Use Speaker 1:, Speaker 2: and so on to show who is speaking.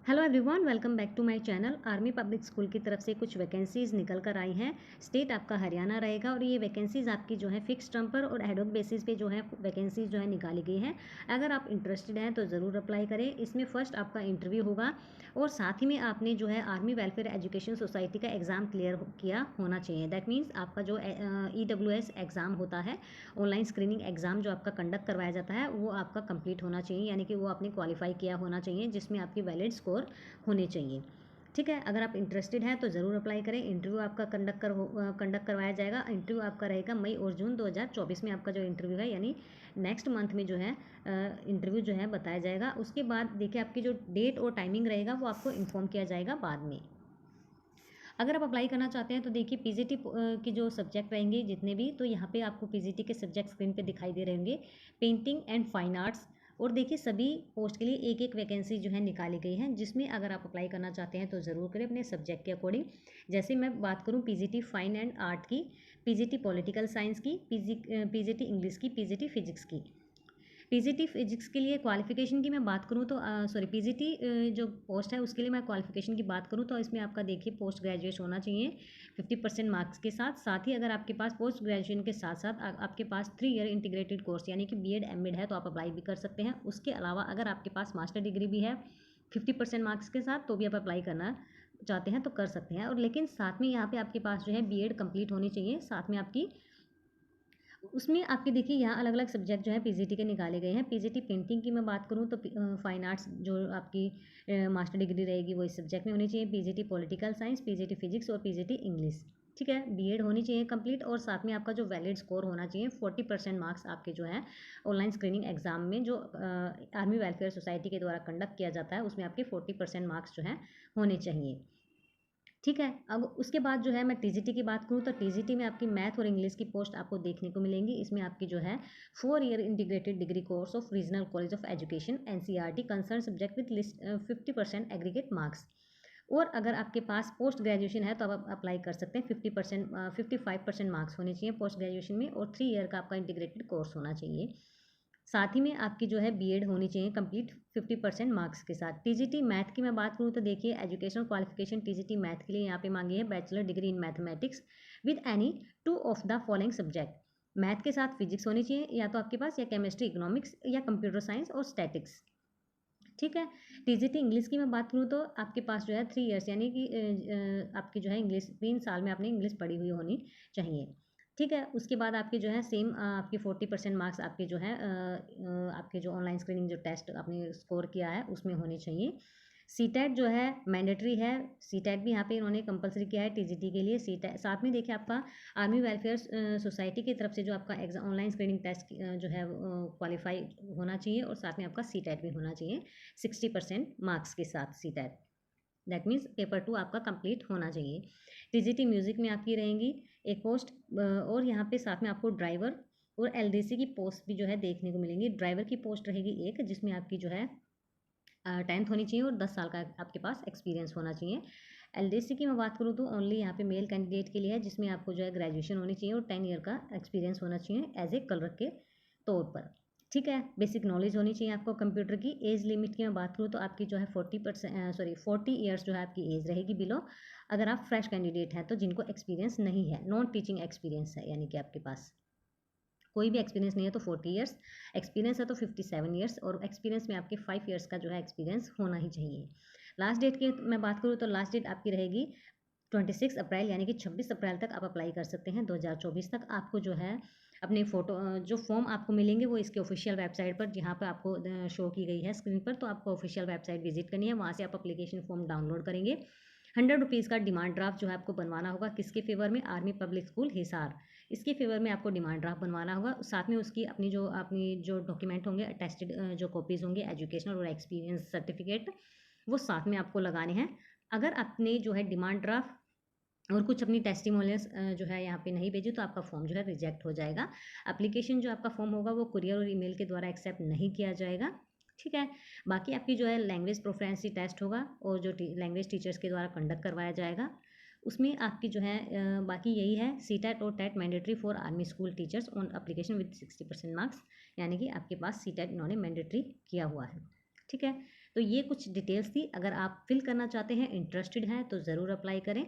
Speaker 1: Hello everyone, welcome back to my channel. Army public school की तरफ से कुछ वैकेंसीज़ निकल कर आई हैं। स्टेट आपका हरियाणा रहेगा और ये वैकेंसीज़ आपकी जो है फिक्स टर्म पर और एडहॉक बेसिस पे जो है वैकेंसीज़ जो है निकाली गई हैं। अगर आप इंटरेस्टेड हैं तो ज़रूर अप्लाई करें। इसमें फ़र्स्ट आपका इंटरव्यू होगा और साथ ही में आपने जो है आर्मी वेलफेयर एजुकेशन सोसाइटी का एग्ज़ाम क्लियर किया होना चाहिए। दैट मीन्स आपका जो EWS एग्ज़ाम होता है, ऑनलाइन स्क्रीनिंग एग्ज़ाम जो आपका कंडक्ट करवाया जाता है, वो आपका कंप्लीट होना चाहिए, यानी कि वो आपने क्वालिफाई किया होना चाहिए, जिसमें आपकी वैलिड स्कोर होने चाहिए। ठीक है, अगर आप इंटरेस्टेड हैं तो ज़रूर अप्लाई करें। इंटरव्यू आपका कंडक्ट करवाया जाएगा। इंटरव्यू आपका रहेगा मई और जून 2024 में। आपका जो इंटरव्यू है यानी नेक्स्ट मंथ में जो है इंटरव्यू जो है बताया जाएगा। उसके बाद देखिए आपकी जो डेट और टाइमिंग रहेगा वो आपको इन्फॉर्म किया जाएगा बाद में। अगर आप अप्लाई करना चाहते हैं तो देखिए पीजीटी की जो सब्जेक्ट रहेंगे जितने भी, तो यहाँ पे आपको पीजीटी के सब्जेक्ट स्क्रीन पे दिखाई दे रहे होंगे। पेंटिंग एंड फाइन आर्ट्स, और देखिए सभी पोस्ट के लिए एक एक वैकेंसी जो है निकाली गई है, जिसमें अगर आप अप्लाई करना चाहते हैं तो ज़रूर करें अपने सब्जेक्ट के अकॉर्डिंग। जैसे मैं बात करूँ पीजीटी फाइन एंड आर्ट की, पीजीटी पॉलिटिकल साइंस की, पीजीटी इंग्लिश की, पीजीटी फिजिक्स की। पीजीटी फिजिक्स के लिए क्वालिफिकेशन की मैं बात करूँ तो पीजीटी जो पोस्ट है उसके लिए मैं क्वालिफिकेशन की बात करूँ तो इसमें आपका देखिए पोस्ट ग्रेजुएट होना चाहिए 50% मार्क्स के साथ। साथ ही अगर आपके पास पोस्ट ग्रेजुएशन के साथ साथ आपके पास 3 ईयर इंटीग्रेटेड कोर्स यानी कि बीएड एमएड है तो आप अप्लाई भी कर सकते हैं। उसके अलावा अगर आपके पास मास्टर डिग्री भी है 50% मार्क्स के साथ तो भी आप अप्लाई करना चाहते हैं तो कर सकते हैं। और लेकिन साथ में यहाँ पे आपके पास जो है बीएड कंप्लीट होनी चाहिए, साथ में आपकी उसमें आपके देखिए यहाँ अलग अलग सब्जेक्ट जो है पीजीटी के निकाले गए हैं। पीजीटी पेंटिंग की मैं बात करूँ तो फाइन आर्ट्स जो आपकी मास्टर डिग्री रहेगी वो इस सब्जेक्ट में होनी चाहिए। PGT political science, PGT physics और पीजीटी इंग्लिश। ठीक है, बीएड होनी चाहिए कंप्लीट, और साथ में आपका जो वैलिड स्कोर होना चाहिए 40% मार्क्स आपके जो है ऑनलाइन स्क्रीनिंग एग्जाम में जो आर्मी वेलफेयर सोसाइटी के द्वारा कंडक्ट किया जाता है उसमें आपके 40% मार्क्स जो है होने चाहिए। ठीक है, अब उसके बाद जो है मैं टीजीटी की बात करूँ तो टीजीटी में आपकी मैथ और इंग्लिश की पोस्ट आपको देखने को मिलेंगी। इसमें आपकी जो है 4 year integrated degree course of regional college of education NCERT concern subject with list 50% aggregate marks. और अगर आपके पास पोस्ट ग्रेजुएशन है तो आप अप्लाई कर सकते हैं। 55% मार्क्स होने चाहिए पोस्ट ग्रेजुएशन में, और 3 ईयर का आपका इंटीग्रेटेड कोर्स होना चाहिए। साथ ही में आपकी जो है बीएड होनी चाहिए कंप्लीट 50% मार्क्स के साथ। टीजीटी मैथ की मैं बात करूँ तो देखिए एजुकेशनल क्वालिफिकेशन टीजीटी मैथ के लिए यहाँ पे मांगी है bachelor degree in mathematics with any 2 of the following subject. Math के साथ फिजिक्स होनी चाहिए या तो आपके पास, या केमिस्ट्री, इकोनॉमिक्स या कंप्यूटर साइंस और स्टैटिक्स। ठीक है, टीजीटी इंग्लिश की मैं बात करूँ तो आपके पास जो है 3 ईयर्स यानी कि आपकी जो है इंग्लिश 3 साल में आपने इंग्लिश पढ़ी हुई होनी चाहिए। ठीक है, उसके बाद आपके जो है सेम आपके 40% मार्क्स आपके जो है आपके जो ऑनलाइन स्क्रीनिंग जो टेस्ट आपने स्कोर किया है उसमें होने चाहिए। सीटेट जो है मैंडेटरी है, सीटेट भी यहाँ पे इन्होंने कंपलसरी किया है टीजीटी के लिए। सीटेट साथ में देखिए आपका आर्मी वेलफेयर सोसाइटी की तरफ से जो आपका एग्जाम ऑनलाइन स्क्रीनिंग टेस्ट जो है क्वालिफाई होना चाहिए, और साथ में आपका सीटेट भी होना चाहिए 60% मार्क्स के साथ सीटेट। दैट मीन्स पेपर 2 आपका कंप्लीट होना चाहिए। टीजीटी म्यूज़िक में आपकी रहेंगी एक पोस्ट, और यहाँ पे साथ में आपको ड्राइवर और एलडीसी की पोस्ट भी जो है देखने को मिलेंगी। ड्राइवर की पोस्ट रहेगी एक, जिसमें आपकी जो है 10th होनी चाहिए और 10 साल का आपके पास एक्सपीरियंस होना चाहिए। एलडीसी की मैं बात करूँ तो ओनली यहाँ पे मेल कैंडिडेट के लिए है, जिसमें आपको जो है ग्रेजुएशन होनी चाहिए और 10 ईयर का एक्सपीरियंस होना चाहिए एज ए क्लर्क के तौर पर। ठीक है, बेसिक नॉलेज होनी चाहिए आपको कंप्यूटर की। एज लिमिट की मैं बात करूँ तो आपकी जो है 40 ईयर्स जो है आपकी एज रहेगी बिलो, अगर आप फ्रेश कैंडिडेट हैं तो, जिनको एक्सपीरियंस नहीं है, नॉन टीचिंग एक्सपीरियंस है, यानी कि आपके पास कोई भी एक्सपीरियंस नहीं है तो 40 ईयर्स, एक्सपीरियंस है तो 57 ईयर्स, और एक्सपीरियंस में आपके 5 ईयर्स का जो है एक्सपीरियंस होना ही चाहिए। लास्ट डेट की मैं बात करूँ तो लास्ट डेट आपकी रहेगी 26 अप्रैल, यानी कि 26 अप्रैल तक आप अप्लाई कर सकते हैं 2024 तक। आपको जो है अपने फ़ोटो जो फॉर्म आपको मिलेंगे वो इसके ऑफिशियल वेबसाइट पर, जहाँ पर आपको शो की गई है स्क्रीन पर, तो आपको ऑफिशियल वेबसाइट विजिट करनी है, वहाँ से आप अप्लीकेशन फॉर्म डाउनलोड करेंगे। 100 रुपीज़ का डिमांड ड्राफ्ट जो है आपको बनवाना होगा। किसके फेवर में? आर्मी पब्लिक स्कूल हिसार, इसके फेवर में आपको डिमांड ड्राफ्ट बनवाना होगा। साथ में उसकी अपनी जो डॉक्यूमेंट होंगे अटेस्टेड जो कॉपीज़ होंगे, एजुकेशनल और एक्सपीरियंस सर्टिफिकेट, वो साथ में आपको लगाने हैं। अगर आपने जो है डिमांड ड्राफ्ट और कुछ अपनी टेस्टिमोनियल्स जो है यहाँ पे नहीं भेजी तो आपका फॉर्म जो है रिजेक्ट हो जाएगा। एप्लीकेशन जो आपका फॉर्म होगा वो कुरियर और ईमेल के द्वारा एक्सेप्ट नहीं किया जाएगा। ठीक है, बाकी आपकी जो है लैंग्वेज प्रोफिशिएंसी टेस्ट होगा और जो लैंग्वेज टीचर्स के द्वारा कंडक्ट करवाया जाएगा, उसमें आपकी जो है बाकी यही है। सीटेट और TET mandatory for army school teachers on application with 60% marks, यानी कि आपके पास सीटेट इन्होंने मैंडेटरी किया हुआ है। ठीक है। तो ये कुछ डिटेल्स थी, अगर आप फिल करना चाहते हैं, इंटरेस्टेड हैं तो ज़रूर अप्लाई करें।